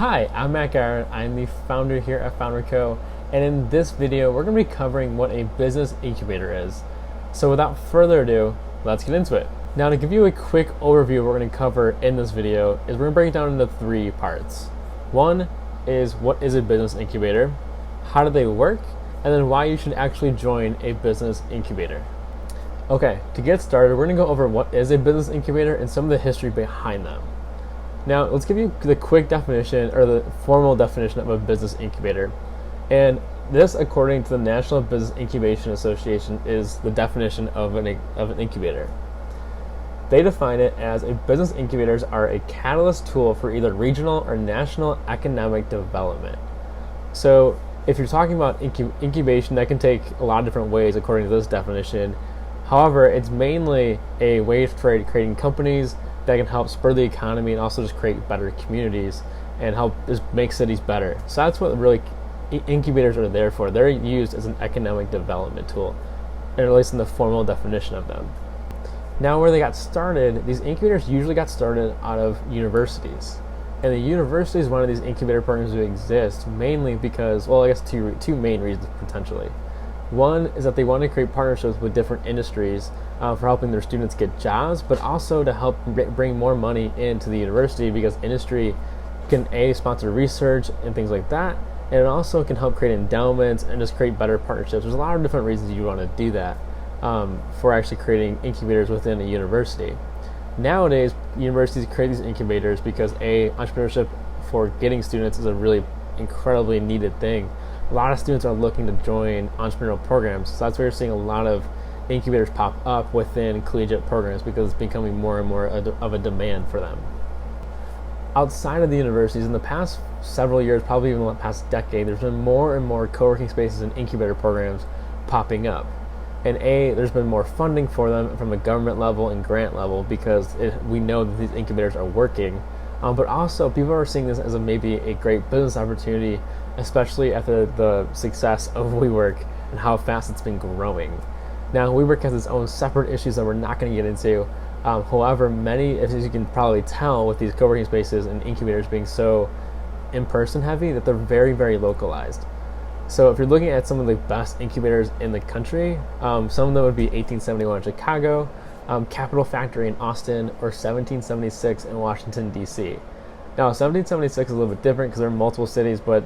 Hi, I'm Matt Garrett. I'm the founder here at Founder Co. And in this video, we're going to be covering what a business incubator is. So without further ado, let's get into it. Now, to give you a quick overview of what we're going to cover in this video is we're going to break it down into 3 parts. One is what is a business incubator, how do they work, and then why you should actually join a business incubator. Okay, to get started, we're going to go over what is a business incubator and some of the history behind them. Now, let's give you the quick definition, or the formal definition of a business incubator. And this, according to the National Business Incubation Association, is the definition of an incubator. They define it as business incubators are a catalyst tool for either regional or national economic development. So, if you're talking about incubation, that can take a lot of different ways according to this definition. However, it's mainly a way of creating companies that can help spur the economy and also just create better communities and help just make cities better. So that's what really incubators are there for. They're used as an economic development tool, and at least in the formal definition of them. Now, where they got started, these incubators usually got started out of universities. And the university is one of these incubator programs that exist mainly because, well, I guess two main reasons potentially. One is that they want to create partnerships with different industries for helping their students get jobs, but also to help bring more money into the university because industry can sponsor research and things like that, and it also can help create endowments and just create better partnerships. There's a lot of different reasons you want to do that for actually creating incubators within a university. Nowadays, universities create these incubators because entrepreneurship for getting students is a really incredibly needed thing. A lot of students are looking to join entrepreneurial programs, so that's why you're seeing a lot of incubators pop up within collegiate programs because it's becoming more and more of a demand for them. Outside of the universities, in the past several years, probably even the past decade, there's been more and more co-working spaces and incubator programs popping up. And there's been more funding for them from a government level and grant level because we know that these incubators are working. But also, people are seeing this as maybe a great business opportunity, especially after the success of WeWork and how fast it's been growing. Now, WeWork has its own separate issues that we're not going to get into. However, many, as you can probably tell with these co-working spaces and incubators being so in-person heavy, that they're very, very localized. So if you're looking at some of the best incubators in the country, some of them would be 1871 in Chicago, Capital Factory in Austin, or 1776 in Washington, D.C. Now, 1776 is a little bit different because there are multiple cities, but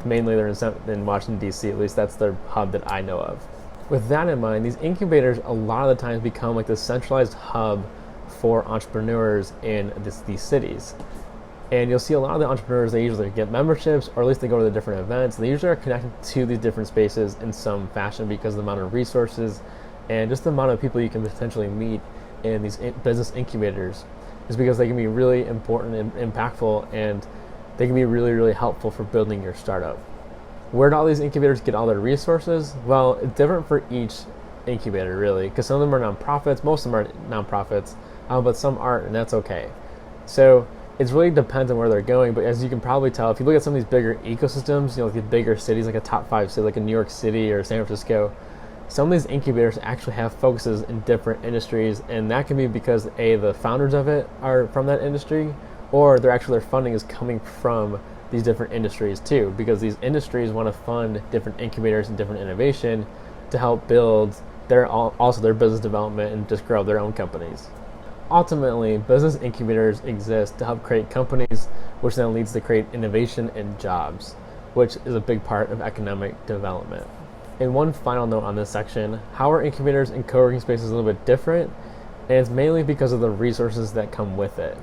mainly they're in Washington, D.C. At least that's their hub that I know of. With that in mind, these incubators a lot of the times become like the centralized hub for entrepreneurs in these cities. And you'll see a lot of the entrepreneurs, they usually get memberships, or at least they go to the different events. They usually are connected to these different spaces in some fashion because of the amount of resources and just the amount of people you can potentially meet in these business incubators is because they can be really important and impactful, and they can be really, really helpful for building your startup. Where do all these incubators get all their resources? Well, it's different for each incubator, really, because some of them are nonprofits, most of them are nonprofits, but some aren't, and that's okay. So it really depends on where they're going, but as you can probably tell, if you look at some of these bigger ecosystems, like the bigger cities, like a top 5 city, like in New York City or San Francisco, some of these incubators actually have focuses in different industries, and that can be because the founders of it are from that industry, or their funding is coming from these different industries too, because these industries want to fund different incubators and different innovation to help build their business development and just grow their own companies. Ultimately, business incubators exist to help create companies, which then leads to create innovation and jobs, which is a big part of economic development. And one final note on this section, how are incubators and co-working spaces a little bit different? And it's mainly because of the resources that come with it.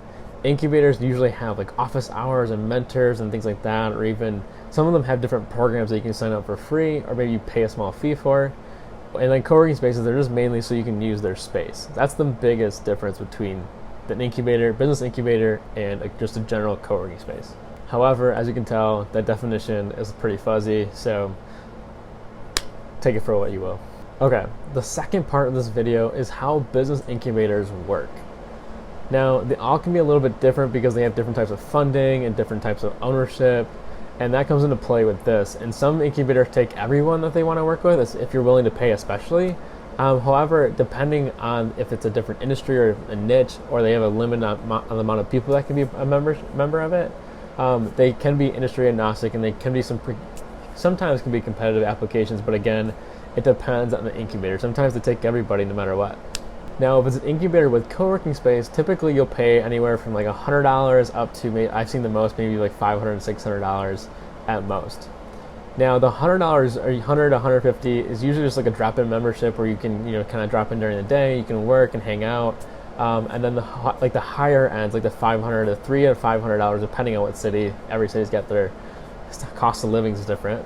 Incubators usually have like office hours and mentors and things like that, or even some of them have different programs that you can sign up for free, or maybe you pay a small fee for. And then co-working spaces, they're just mainly so you can use their space. That's the biggest difference between an incubator, business incubator, and just a general co-working space. However, as you can tell, that definition is pretty fuzzy, so take it for what you will. Okay, the second part of this video is how business incubators work. Now, they all can be a little bit different because they have different types of funding and different types of ownership, and that comes into play with this. And some incubators take everyone that they want to work with, if you're willing to pay especially. However, depending on if it's a different industry or a niche, or they have a limit on the amount of people that can be a member of it, They can be industry agnostic, and they can be sometimes can be competitive applications, but again, it depends on the incubator. Sometimes they take everybody no matter what. Now, if it's an incubator with co-working space, typically you'll pay anywhere from like $100 up to maybe, I've seen the most, maybe like $500, $600 at most. Now, the $100 or $100 to $150 is usually just like a drop-in membership where you can, kind of drop in during the day, you can work and hang out. And then the higher ends, like the $500 to $300 to $500, depending on what city. Every city's got their cost of living is different.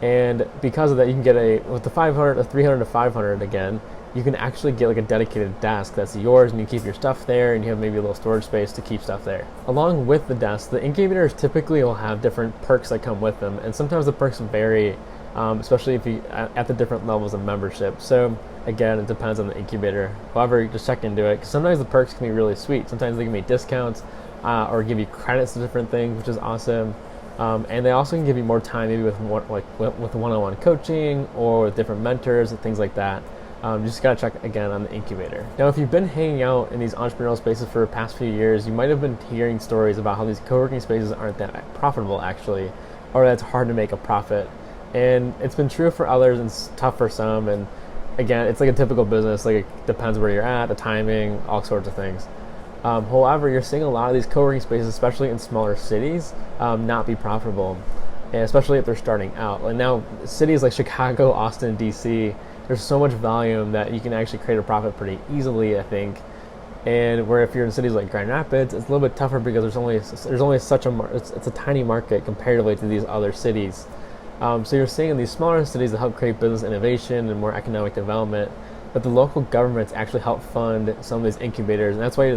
And because of that, you can get with the $500 to $300 to $500 again, you can actually get like a dedicated desk that's yours, and you keep your stuff there, and you have maybe a little storage space to keep stuff there. Along with the desk, the incubators typically will have different perks that come with them, and sometimes the perks vary, especially if you at the different levels of membership. So again, it depends on the incubator. However, just check into it, because sometimes the perks can be really sweet. Sometimes they can be discounts or give you credits to different things, which is awesome. And they also can give you more time, maybe with one-on-one coaching or with different mentors and things like that. You just gotta check again on the incubator. Now, if you've been hanging out in these entrepreneurial spaces for the past few years, you might have been hearing stories about how these co-working spaces aren't that profitable actually, or that it's hard to make a profit. And it's been true for others and it's tough for some. And again, it's like a typical business, like it depends where you're at, the timing, all sorts of things. However, you're seeing a lot of these co-working spaces, especially in smaller cities, not be profitable, and especially if they're starting out. And now cities like Chicago, Austin, DC, there's so much volume that you can actually create a profit pretty easily, I think. And where if you're in cities like Grand Rapids, it's a little bit tougher because there's only such it's a tiny market comparatively to these other cities. So you're seeing in these smaller cities that help create business innovation and more economic development, but the local governments actually help fund some of these incubators, and that's why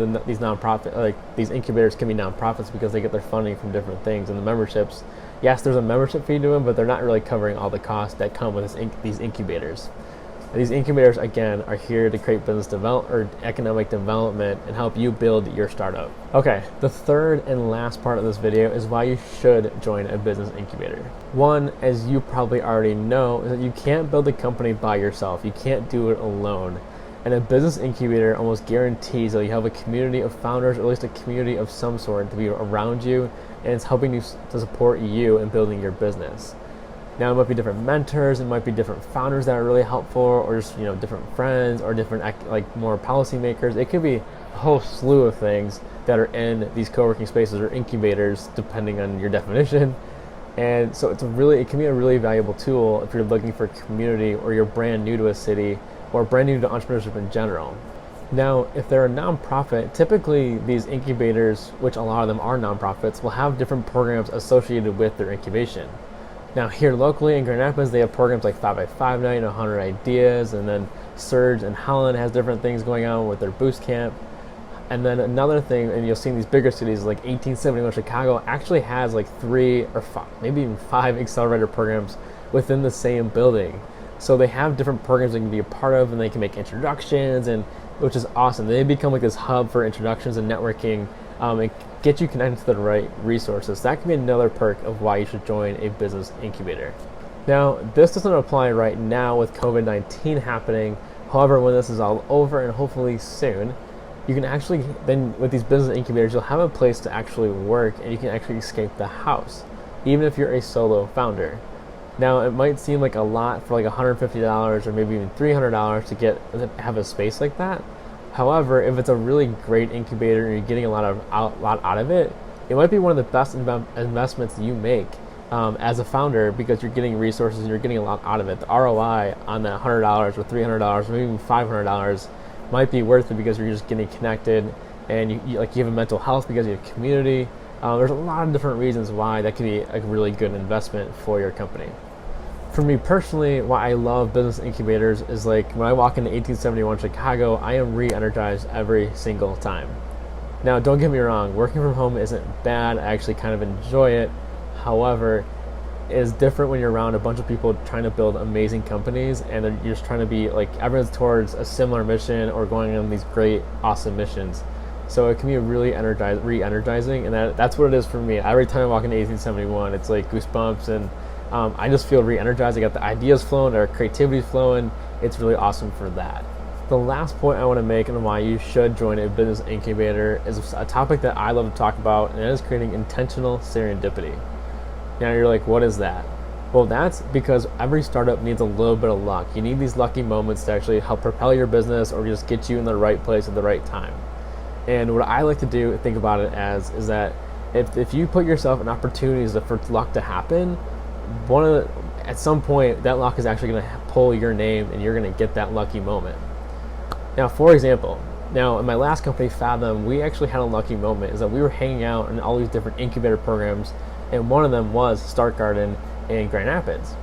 these incubators can be nonprofits, because they get their funding from different things. And the memberships, yes, there's a membership fee to them, but they're not really covering all the costs that come with these incubators. These incubators, again, are here to create business development or economic development and help you build your startup. Okay, the third and last part of this video is why you should join a business incubator. One, as you probably already know, is that you can't build a company by yourself. You can't do it alone. And a business incubator almost guarantees that you have a community of founders, or at least a community of some sort, to be around you, and it's helping you to support you in building your business. Now, it might be different mentors, it might be different founders that are really helpful, or just different friends, or different more policymakers. It could be a whole slew of things that are in these co-working spaces or incubators, depending on your definition. And so it can be a really valuable tool if you're looking for a community, or you're brand new to a city, or brand new to entrepreneurship in general. Now, if they're a nonprofit, typically these incubators, which a lot of them are nonprofits, will have different programs associated with their incubation. Now, here locally in Grand Rapids, they have programs like 5x5 Night, 100 Ideas, and then Surge and Holland has different things going on with their Boost Camp. And then another thing, and you'll see in these bigger cities like 1871 Chicago actually has like 3 or 5, maybe even 5 accelerator programs within the same building. So they have different programs they can be a part of, and they can make introductions, and which is awesome. They become like this hub for introductions and networking, and get you connected to the right resources. That can be another perk of why you should join a business incubator. Now, this doesn't apply right now with COVID-19 happening. However, when this is all over, and hopefully soon, you can actually, then with these business incubators, you'll have a place to actually work, and you can actually escape the house, even if you're a solo founder. Now, it might seem like a lot for like $150 or maybe even $300 to have a space like that. However, if it's a really great incubator and you're getting a lot out of it, it might be one of the best investments you make as a founder, because you're getting resources and you're getting a lot out of it. The ROI on that $100 or $300 or maybe even $500 might be worth it, because you're just getting connected, and you have a mental health because you have community. There's a lot of different reasons why that could be a really good investment for your company. For me personally, why I love business incubators is like when I walk into 1871 Chicago, I am re-energized every single time. Now, don't get me wrong, working from home isn't bad. I actually kind of enjoy it. However, it is different when you're around a bunch of people trying to build amazing companies, and you're just trying to be like everyone's towards a similar mission or going on these great, awesome missions. So it can be really re-energizing, and that's what it is for me. Every time I walk into 1871, it's like goosebumps, and I just feel re-energized. I got the ideas flowing, our creativity's flowing. It's really awesome for that. The last point I want to make and why you should join a business incubator is a topic that I love to talk about, and that is creating intentional serendipity. Now you're like, what is that? Well, that's because every startup needs a little bit of luck. You need these lucky moments to actually help propel your business or just get you in the right place at the right time. And what I like to do, think about it as, is that if you put yourself in opportunities for luck to happen, at some point that luck is actually going to pull your name and you're going to get that lucky moment. Now, for example, in my last company, Fathom, we actually had a lucky moment, is that we were hanging out in all these different incubator programs, and one of them was Start Garden in Grand Rapids.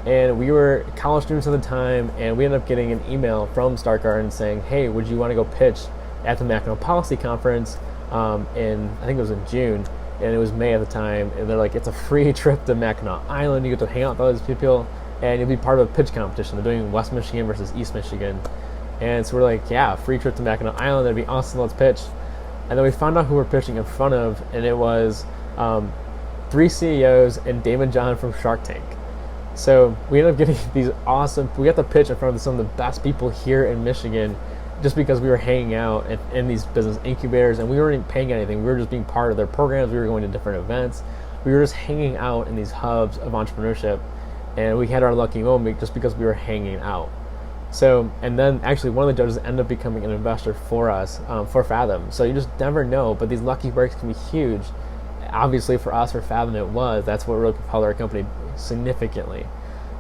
And we were college students at the time, and we ended up getting an email from Start Garden saying, hey, would you want to go pitch at the Mackinac Policy Conference I think it was in June, and it was May at the time, and they're like, it's a free trip to Mackinac Island, you get to hang out with all these people, and you'll be part of a pitch competition. They're doing West Michigan versus East Michigan. And so we're like, yeah, free trip to Mackinac Island, that'd be awesome, let's pitch. And then we found out who we're pitching in front of, and it was 3 CEOs and Daymond John from Shark Tank. So we ended up getting we got the pitch in front of some of the best people here in Michigan, just because we were hanging out in these business incubators, and we weren't even paying anything. We were just being part of their programs. We were going to different events. We were just hanging out in these hubs of entrepreneurship, and we had our lucky moment just because we were hanging out. So, and then actually one of the judges ended up becoming an investor for us, for Fathom. So you just never know, but these lucky breaks can be huge. Obviously for us, for Fathom, it was. That's what really propelled our company significantly.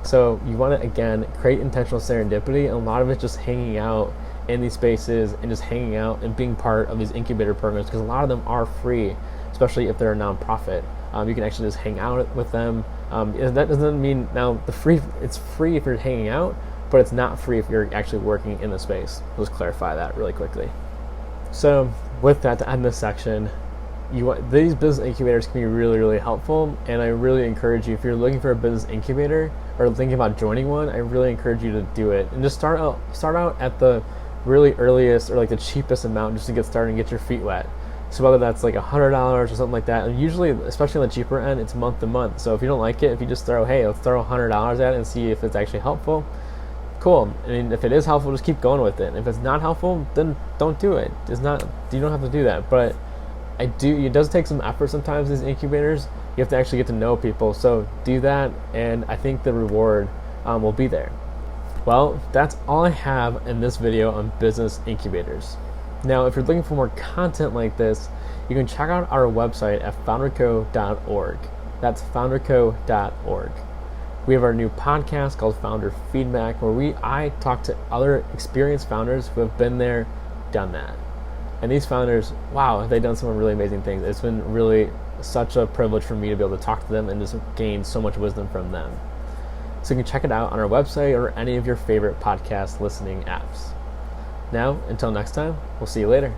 So you want to, again, create intentional serendipity, and a lot of it's just hanging out in these spaces and just hanging out and being part of these incubator programs, because a lot of them are free, especially if they're a nonprofit. You can actually just hang out with them. That doesn't mean now it's free if you're hanging out, but it's not free if you're actually working in the space. Let's clarify that really quickly. So with that, to end this section, these business incubators can be really, really helpful, and I really encourage you, if you're looking for a business incubator or thinking about joining one, I really encourage you to do it, and just start out at the really earliest or like the cheapest amount, just to get started and get your feet wet. So whether that's like $100 or something like that, and usually, especially on the cheaper end, it's month to month. So if you don't like it, if you just let's throw $100 at it and see if it's actually helpful, cool. I mean, if it is helpful, just keep going with it. If it's not helpful, then don't do it. You don't have to do that. But it does take some effort sometimes, these incubators. You have to actually get to know people. So do that, and I think the reward will be there. Well, that's all I have in this video on business incubators. Now, if you're looking for more content like this, you can check out our website at founderco.org. That's founderco.org. We have our new podcast called Founder Feedback, where I talk to other experienced founders who have been there, done that. And these founders, wow, they've done some really amazing things. It's been really such a privilege for me to be able to talk to them and just gain so much wisdom from them. So you can check it out on our website or any of your favorite podcast listening apps. Now, until next time, we'll see you later.